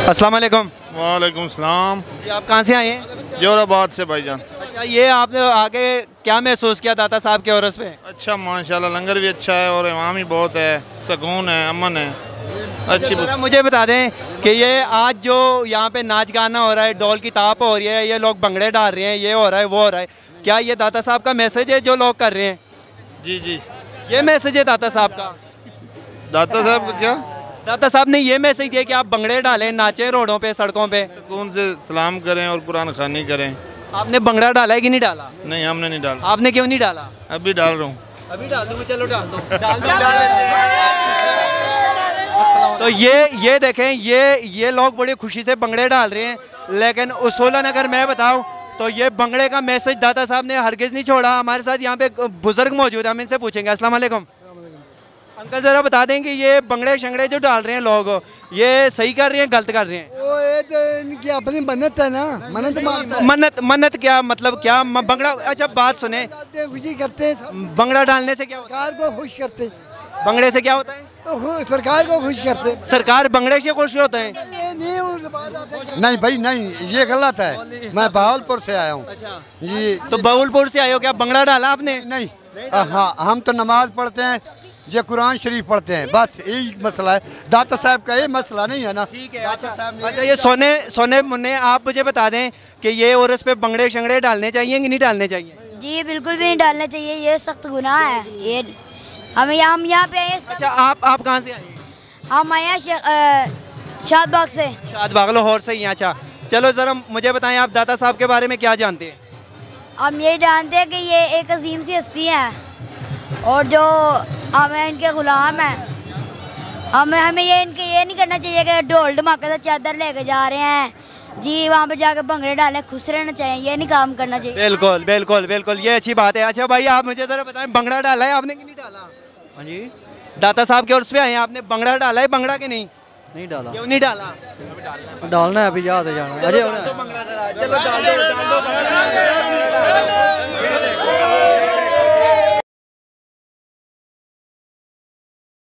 अस्सलाम वालेकुम। वालेकुम सलाम। जी आप कहाँ से आए हैं? जोराबाद से भाईजान। अच्छा, ये आपने आके क्या महसूस किया दाता साहब के औरस पे? अच्छा माशाल्लाह, लंगर भी अच्छा है और इमाम भी बहुत है, सुकून है, अमन है, अच्छी अच्छा, मुझे बता दें कि ये आज जो यहाँ पे नाच गाना हो रहा है, डोल की ताप हो रही है, ये लोग भंगड़े डाल रहे हैं, ये हो रहा है वो हो रहा है, क्या ये दाता साहब का मैसेज है जो लोग कर रहे हैं? जी जी। ये मैसेज है दाता साहब का? दाता साहब क्या? दाता साहब ने ये मैसेज दिया कि आप भंगड़े डालें, नाचें रोडों पे, सड़कों पे, सुकून से सलाम करें और कुरान खानी करें। आपने भंगड़ा डाला है कि नहीं डाला? नहीं, हमने नहीं डाला। आपने क्यों नहीं डाला? अभी डाल रहा हूँ। अभी डाल दूँ? चलो डाल दो, डाल दो। तो ये देखें, ये लोग बड़ी खुशी से भंगड़े डाल रहे हैं, लेकिन उसूलन अगर मैं बताऊं तो ये भंगड़े का मैसेज दाता साहब ने हरगिज नहीं छोड़ा। हमारे साथ यहाँ पे बुजुर्ग मौजूद है, हम इनसे पूछेंगे। अस्सलाम वालेकुम अंकल, जरा बता दें कि ये भंगड़े शंगड़े जो डाल रहे हैं लोग, ये सही कर रहे हैं गलत कर रहे हैं? वो ये तो इनकी अपनी मन्नत है ना, मन्नत क्या मतलब? क्या भंगड़ा? अच्छा बात सुने, खुशी करते हैं, भंगड़ा डालने से क्या होता है? सरकार को खुश करते हैं। भंगड़े से क्या होता है? तो सरकार को खुश करते हैं। सरकार भंगड़े से खुश होता है? ये नहीं भाई, नहीं, ये गलत है। मैं बहावलपुर से आया हूँ। अच्छा जी। तो बहावलपुर से आए हो, क्या भंगड़ा डाला आपने? नहीं, हाँ, हम तो नमाज पढ़ते हैं, जो कुरान शरीफ पढ़ते हैं, बस यही मसला है। दाता साहब का ये मसला नहीं है ना। ठीक है। अच्छा, ये सोने मुन्ने, आप मुझे बता दें कि ये और इस पे भंगड़े शंगड़े डालने चाहिए कि नहीं डालने चाहिए? जी बिल्कुल भी नहीं डालना चाहिए, ये सख्त गुनाह है। ये हम यहाँ पे आए। अच्छा, आप कहाँ से आए? हम आए शादबाग से। शादबाग लाहौर से ही? अच्छा चलो, ज़रा मुझे बताएं आप दाता साहब के बारे में क्या जानते हैं? हम यही जानते हैं कि ये एक अजीम सी हस्ती है और जो हमें इनके गुलाम हैं। हमें ये नहीं करना चाहिए कि ढोल धमाके से चादर लेके जा रहे हैं जी, वहाँ पे जाके भंगड़े डालें, खुश रहना चाहिए, ये नहीं काम करना चाहिए। बिल्कुल बिल्कुल बिल्कुल, ये अच्छी बात है। अच्छा भाई, आप मुझे ज़रा बताएं, भंगड़ा डाला है आपने कि नहीं डाला? हाँ जी। दाता साहब के उर्स पे आए हैं, आपने भंगड़ा डाला है? भंगड़ा के नहीं डाला। क्यों नहीं डाला? डालना है, अभी याद है जाना। चलो डाल दो भंगड़ा, चलो डाल दो